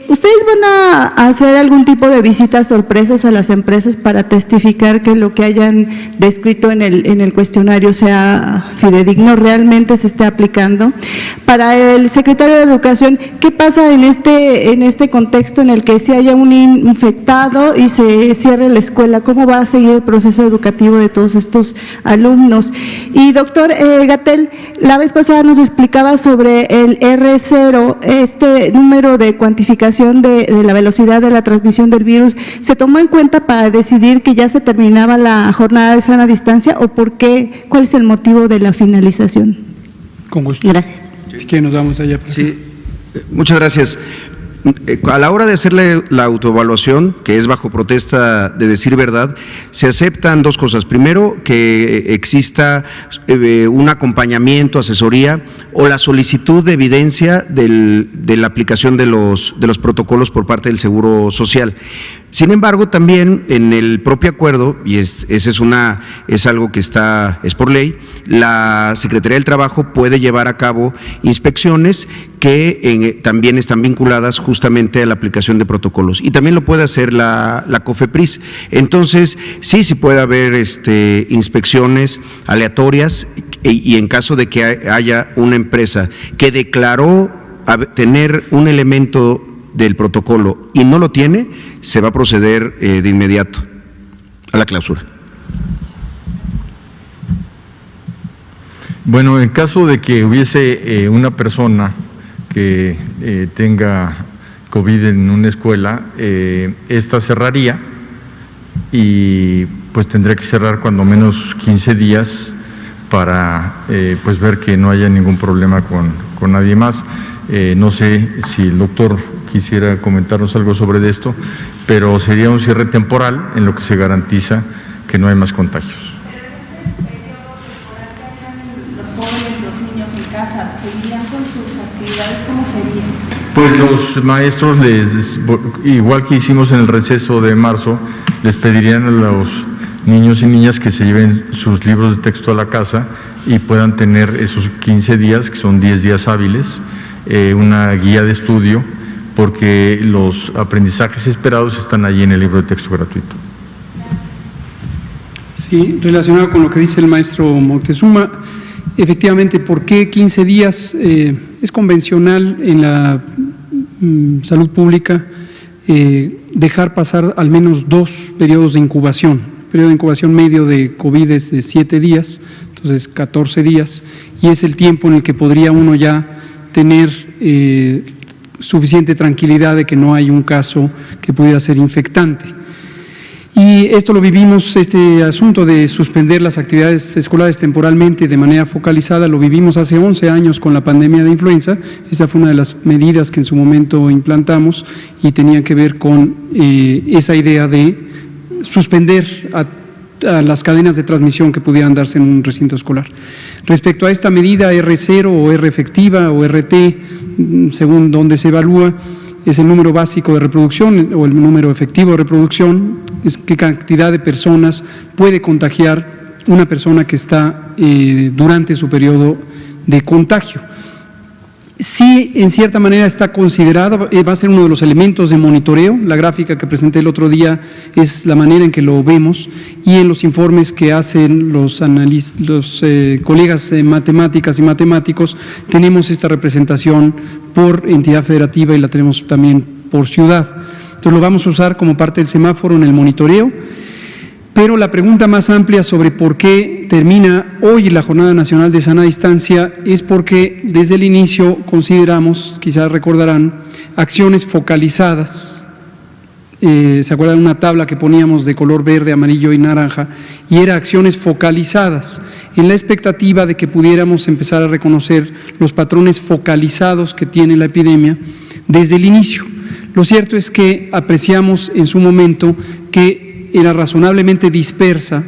¿ustedes van a hacer algún tipo de visitas sorpresas a las empresas para testificar que lo que hayan descrito en el cuestionario sea fidedigno, realmente se esté aplicando? Para el secretario de Educación, ¿qué pasa en este contexto en el que si haya un infectado y se cierre la escuela? ¿Cómo va a seguir el proceso educativo de todos estos alumnos? Y doctor Gatell, la vez pasada nos explicaba sobre el R0, este número de cuantificación de la velocidad de la transmisión del virus. ¿Se tomó en cuenta para decidir que ya se terminaba la jornada de sana distancia o por qué? ¿Cuál es el motivo de la finalización? Con gusto. Gracias. Si quieren nos vamos allá. Sí, muchas gracias. A la hora de hacer la autoevaluación, que es bajo protesta de decir verdad, se aceptan dos cosas. Primero, que exista un acompañamiento, asesoría o la solicitud de evidencia de la aplicación de los protocolos por parte del Seguro Social. Sin embargo, también en el propio acuerdo, y es algo que es por ley, la Secretaría del Trabajo puede llevar a cabo inspecciones que también están vinculadas justamente a la aplicación de protocolos, y también lo puede hacer la COFEPRIS. Entonces, sí puede haber inspecciones aleatorias, y en caso de que haya una empresa que declaró tener un elemento del protocolo y no lo tiene, se va a proceder de inmediato a la clausura. Bueno, en caso de que hubiese una persona que tenga COVID en una escuela, esta cerraría y pues tendría que cerrar cuando menos 15 días para pues ver que no haya ningún problema con nadie más. No sé si el doctor quisiera comentarnos algo sobre esto, pero sería un cierre temporal en lo que se garantiza que no hay más contagios. Los jóvenes, los niños en casa, ¿seguirían con sus actividades? ¿Cómo sería? Pues los maestros, igual que hicimos en el receso de marzo, les pedirían a los niños y niñas que se lleven sus libros de texto a la casa y puedan tener esos 15 días, que son 10 días hábiles, una guía de estudio, porque los aprendizajes esperados están allí en el libro de texto gratuito. Sí, relacionado con lo que dice el maestro Moctezuma, efectivamente, ¿por qué 15 días? Es convencional en la salud pública dejar pasar al menos 2 periodos de incubación. El periodo de incubación medio de COVID es de 7 días, entonces 14 días, y es el tiempo en el que podría uno ya tener suficiente tranquilidad de que no hay un caso que pudiera ser infectante. Y esto lo vivimos, este asunto de suspender las actividades escolares temporalmente de manera focalizada, lo vivimos hace 11 años con la pandemia de influenza. Esta fue una de las medidas que en su momento implantamos y tenía que ver con esa idea de suspender a las cadenas de transmisión que pudieran darse en un recinto escolar. Respecto a esta medida R0 o R efectiva o RT, según donde se evalúa, es el número básico de reproducción o el número efectivo de reproducción, es qué cantidad de personas puede contagiar una persona que está durante su periodo de contagio. Sí, en cierta manera está considerado, va a ser uno de los elementos de monitoreo. La gráfica que presenté el otro día es la manera en que lo vemos, y en los informes que hacen los colegas matemáticas y matemáticos tenemos esta representación por entidad federativa y la tenemos también por ciudad. Entonces lo vamos a usar como parte del semáforo en el monitoreo. Pero la pregunta más amplia sobre por qué termina hoy la Jornada Nacional de Sana Distancia es porque desde el inicio consideramos, quizás recordarán, acciones focalizadas ¿se acuerdan? Una tabla que poníamos de color verde, amarillo y naranja, y era acciones focalizadas, en la expectativa de que pudiéramos empezar a reconocer los patrones focalizados que tiene la epidemia desde el inicio. Lo cierto es que apreciamos en su momento que era razonablemente dispersa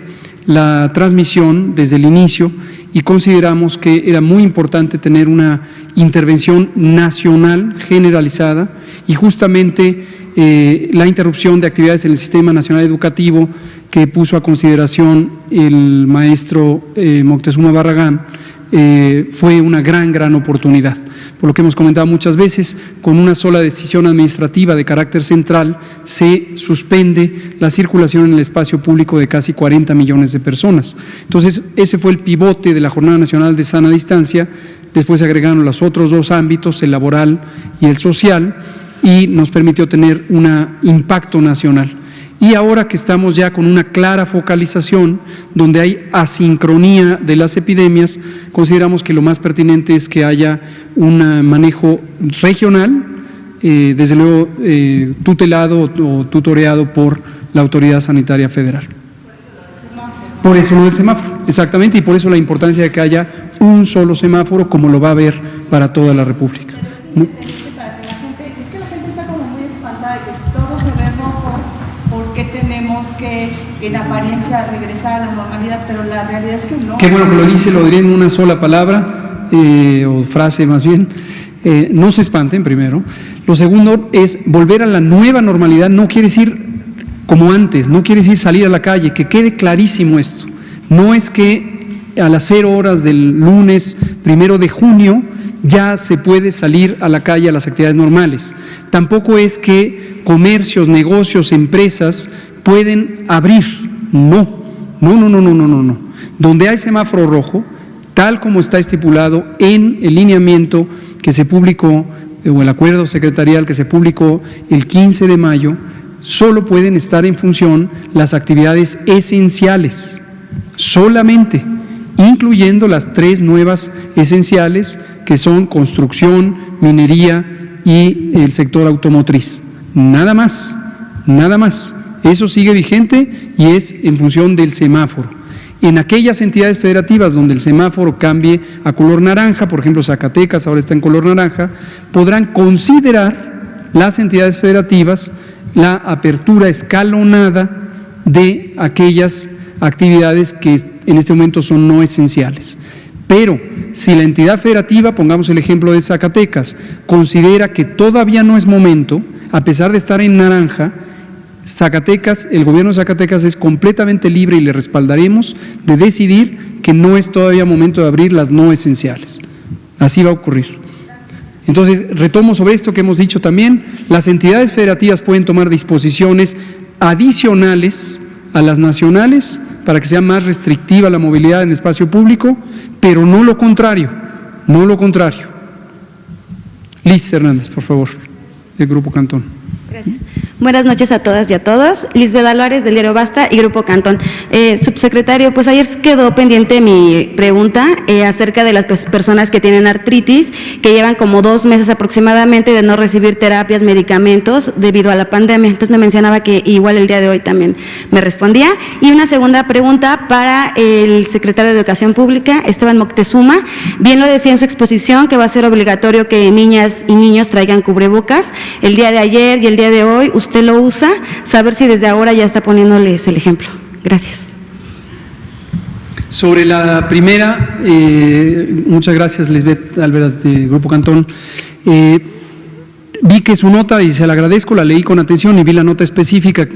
la transmisión desde el inicio y consideramos que era muy importante tener una intervención nacional generalizada y justamente la interrupción de actividades en el Sistema Nacional Educativo que puso a consideración el maestro Moctezuma Barragán fue una gran oportunidad. Por lo que hemos comentado muchas veces, con una sola decisión administrativa de carácter central se suspende la circulación en el espacio público de casi 40 millones de personas. Entonces, ese fue el pivote de la Jornada Nacional de Sana Distancia. Después se agregaron los otros dos ámbitos, el laboral y el social, y nos permitió tener un impacto nacional. Y ahora que estamos ya con una clara focalización, donde hay asincronía de las epidemias, consideramos que lo más pertinente es que haya un manejo regional, desde luego tutelado o tutoreado por la Autoridad Sanitaria Federal. Por eso lo del semáforo, exactamente, y por eso la importancia de que haya un solo semáforo, como lo va a haber para toda la República. Que tenemos que, en apariencia, regresar a la normalidad, pero la realidad es que no. Qué bueno que lo dice, lo diré en una sola palabra, o frase más bien. No se espanten, primero. Lo segundo es volver a la nueva normalidad, no quiere decir como antes, no quiere decir salir a la calle, que quede clarísimo esto. No es que a las 0 horas del lunes 1 de junio ya se puede salir a la calle a las actividades normales. Tampoco es que comercios, negocios, empresas pueden abrir. No. Donde hay semáforo rojo, tal como está estipulado en el lineamiento que se publicó, o el acuerdo secretarial que se publicó el 15 de mayo, solo pueden estar en función las actividades esenciales, solamente, incluyendo las 3 nuevas esenciales que son construcción, minería y el sector automotriz. Nada más. Eso sigue vigente y es en función del semáforo. En aquellas entidades federativas donde el semáforo cambie a color naranja, por ejemplo Zacatecas ahora está en color naranja, podrán considerar las entidades federativas la apertura escalonada de aquellas actividades que en este momento son no esenciales. Pero si la entidad federativa, pongamos el ejemplo de Zacatecas, considera que todavía no es momento, a pesar de estar en naranja, Zacatecas, el gobierno de Zacatecas es completamente libre y le respaldaremos de decidir que no es todavía momento de abrir las no esenciales. Así va a ocurrir. Entonces, retomo sobre esto que hemos dicho también, las entidades federativas pueden tomar disposiciones adicionales a las nacionales para que sea más restrictiva la movilidad en el espacio público, pero no lo contrario. Liz Hernández, por favor, del Grupo Cantón. Gracias. Buenas noches a todas y a todos. Lisbeth Álvarez, del diario Basta y Grupo Cantón. Subsecretario, pues ayer quedó pendiente mi pregunta acerca de las personas que tienen artritis, que llevan como 2 meses aproximadamente de no recibir terapias, medicamentos debido a la pandemia. Entonces me mencionaba que igual el día de hoy también me respondía. Y una segunda pregunta para el secretario de Educación Pública, Esteban Moctezuma. Bien lo decía en su exposición que va a ser obligatorio que niñas y niños traigan cubrebocas. El día de ayer y el día de hoy usted lo usa, saber si desde ahora ya está poniéndoles el ejemplo. Gracias. Sobre la primera, muchas gracias Lisbeth Álvarez de Grupo Cantón. Vi que su nota, y se la agradezco, la leí con atención y vi la nota específica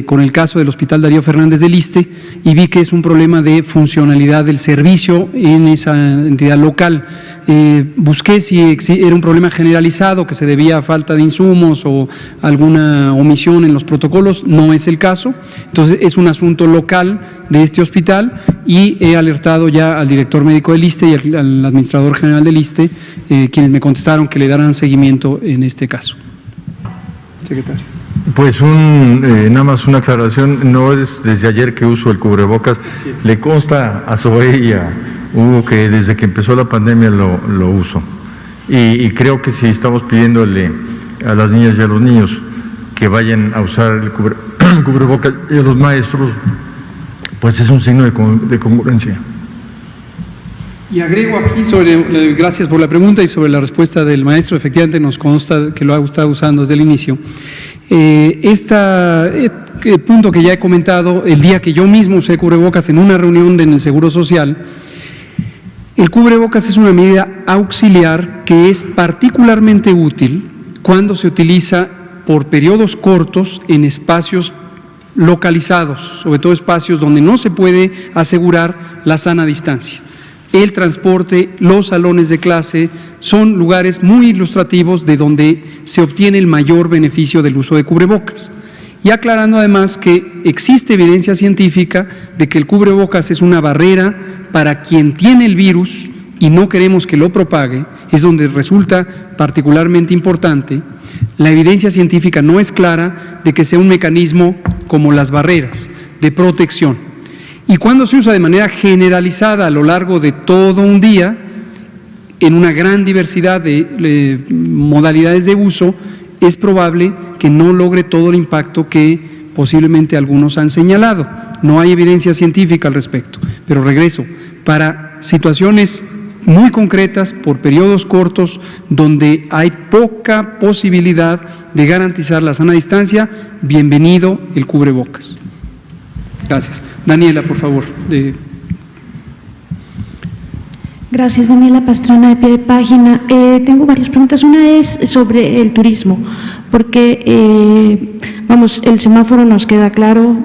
con el caso del Hospital Darío Fernández del Iste y vi que es un problema de funcionalidad del servicio en esa entidad local. Busqué si era un problema generalizado que se debía a falta de insumos o alguna omisión en los protocolos. No es el caso. Entonces es un asunto local de este hospital y he alertado ya al director médico del Iste y al administrador general del Iste, quienes me contestaron que le darán seguimiento en este caso. Secretario. Pues nada más una aclaración, no es desde ayer que uso el cubrebocas, le consta a Zoe y a Hugo que desde que empezó la pandemia lo uso. Y creo que si estamos pidiéndole a las niñas y a los niños que vayan a usar el cubrebocas y a los maestros, pues es un signo de congruencia. Y agrego aquí gracias por la pregunta y sobre la respuesta del maestro, efectivamente nos consta que lo ha estado usando desde el inicio. Punto que ya he comentado, el día que yo mismo usé cubrebocas en una reunión en el Seguro Social, el cubrebocas es una medida auxiliar que es particularmente útil cuando se utiliza por periodos cortos en espacios localizados, sobre todo espacios donde no se puede asegurar la sana distancia. El transporte, los salones de clase son lugares muy ilustrativos de donde se obtiene el mayor beneficio del uso de cubrebocas. Y aclarando además que existe evidencia científica de que el cubrebocas es una barrera para quien tiene el virus y no queremos que lo propague, es donde resulta particularmente importante. La evidencia científica no es clara de que sea un mecanismo como las barreras de protección. Y cuando se usa de manera generalizada a lo largo de todo un día, en una gran diversidad de modalidades de uso, es probable que no logre todo el impacto que posiblemente algunos han señalado. No hay evidencia científica al respecto, pero regreso, para situaciones muy concretas, por periodos cortos, donde hay poca posibilidad de garantizar la sana distancia, bienvenido el cubrebocas. Gracias. Daniela, por favor. Gracias, Daniela Pastrana, de Pie de Página. Tengo varias preguntas. Una es sobre el turismo, porque, el semáforo nos queda claro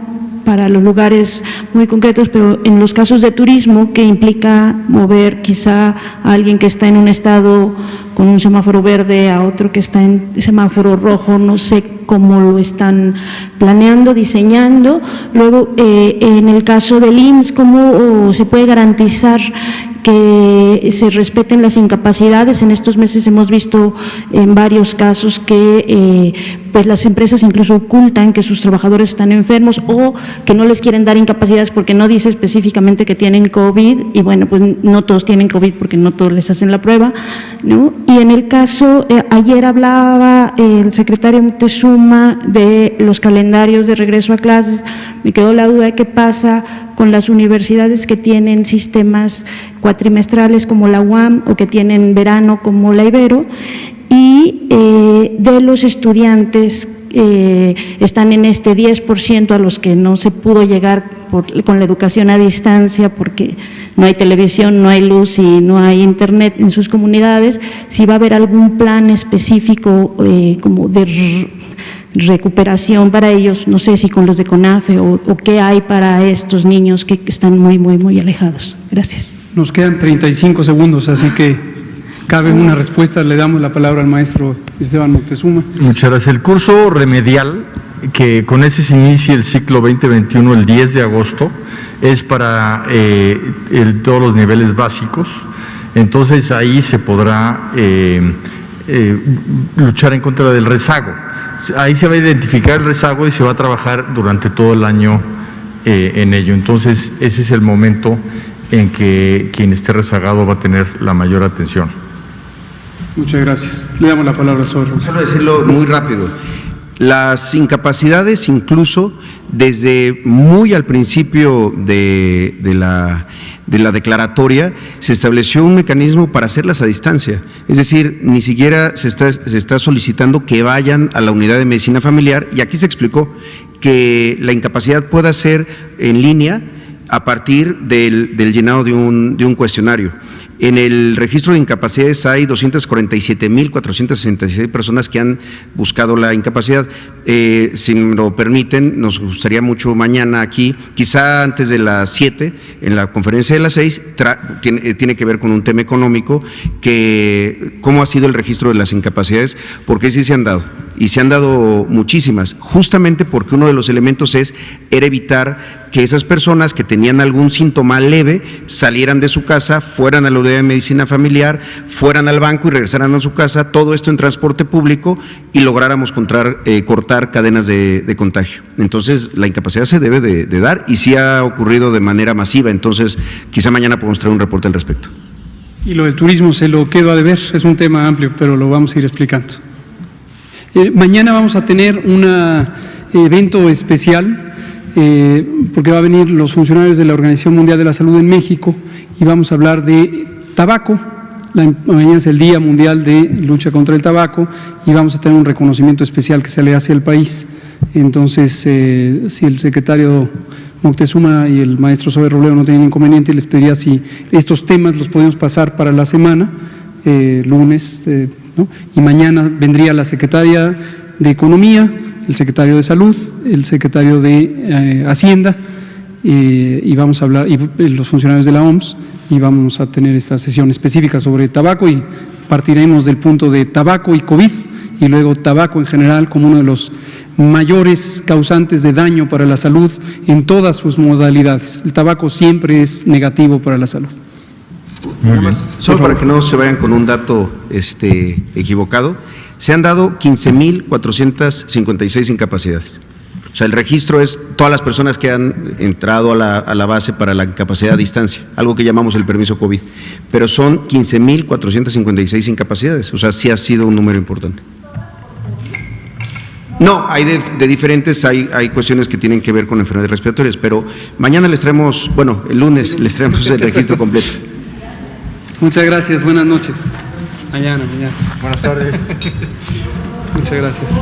para los lugares muy concretos, pero en los casos de turismo, que implica mover quizá a alguien que está en un estado con un semáforo verde a otro que está en semáforo rojo, no sé cómo lo están planeando, diseñando. Luego, en el caso del IMSS, ¿cómo se puede garantizar que se respeten las incapacidades? En estos meses hemos visto en varios casos que pues las empresas incluso ocultan que sus trabajadores están enfermos o que no les quieren dar incapacidades porque no dice específicamente que tienen COVID, y bueno, pues no todos tienen COVID porque no todos les hacen la prueba, ¿no? Y en el caso, ayer hablaba el secretario Moctezuma de los calendarios de regreso a clases. Me quedó la duda de qué pasa con las universidades que tienen sistemas cuatrimestrales como la UAM o que tienen verano como la Ibero, y de los estudiantes están en este 10% a los que no se pudo llegar con la educación a distancia porque no hay televisión, no hay luz y no hay internet en sus comunidades. Si va a haber algún plan específico como de recuperación para ellos, no sé si con los de CONAFE o qué hay para estos niños que están muy, muy, muy alejados. Gracias. Nos quedan 35 segundos, así que cabe una respuesta. Le damos la palabra al maestro Esteban Moctezuma. Muchas gracias. El curso remedial, que con ese se inicia el ciclo 2021 el 10 de agosto, es para todos los niveles básicos. Entonces ahí se podrá luchar en contra del rezago. Ahí se va a identificar el rezago y se va a trabajar durante todo el año en ello. Entonces ese es el momento en que quien esté rezagado va a tener la mayor atención. Muchas gracias. Le damos la palabra a Solo. Solo decirlo muy rápido. Las incapacidades, incluso desde muy al principio de la declaratoria, se estableció un mecanismo para hacerlas a distancia. Es decir, ni siquiera se está solicitando que vayan a la unidad de medicina familiar, y aquí se explicó que la incapacidad pueda ser en línea a partir del llenado de un cuestionario. En el registro de incapacidades hay 247,466 personas que han buscado la incapacidad. Si me lo permiten, nos gustaría mucho mañana aquí, quizá antes de las 7, en la conferencia de las 6, tiene que ver con un tema económico, que cómo ha sido el registro de las incapacidades, porque sí se han dado, y se han dado muchísimas, justamente porque uno de los elementos era evitar que esas personas que tenían algún síntoma leve salieran de su casa, fueran a la unidad de medicina familiar, fueran al banco y regresaran a su casa, todo esto en transporte público, y lográramos cortar cadenas de contagio. Entonces, la incapacidad se debe de dar, y sí ha ocurrido de manera masiva. Entonces, quizá mañana podemos traer un reporte al respecto. Y lo del turismo se lo quedo a deber, es un tema amplio, pero lo vamos a ir explicando. Mañana vamos a tener un evento especial porque va a venir los funcionarios de la Organización Mundial de la Salud en México y vamos a hablar de tabaco. Mañana es el Día Mundial de Lucha contra el Tabaco y vamos a tener un reconocimiento especial que se le hace al país. Entonces, si el secretario Moctezuma y el maestro Zoe Robledo no tienen inconveniente, les pediría si estos temas los podemos pasar para la semana, lunes, ¿no? Y mañana vendría la secretaria de Economía, el secretario de Salud, el secretario de Hacienda, y vamos a hablar, y los funcionarios de la OMS, y vamos a tener esta sesión específica sobre tabaco y partiremos del punto de tabaco y COVID, y luego tabaco en general como uno de los mayores causantes de daño para la salud en todas sus modalidades. El tabaco siempre es negativo para la salud. Nada más, solo para que no se vayan con un dato equivocado, se han dado 15,456 incapacidades. O sea, el registro es todas las personas que han entrado a la base para la incapacidad a distancia, algo que llamamos el permiso COVID, pero son 15,456 incapacidades, o sea, sí ha sido un número importante. No, hay de diferentes, hay cuestiones que tienen que ver con enfermedades respiratorias, pero mañana les traemos, bueno, el lunes les traemos el registro completo. Muchas gracias, buenas noches. Mañana. Buenas tardes. Muchas gracias. Sí.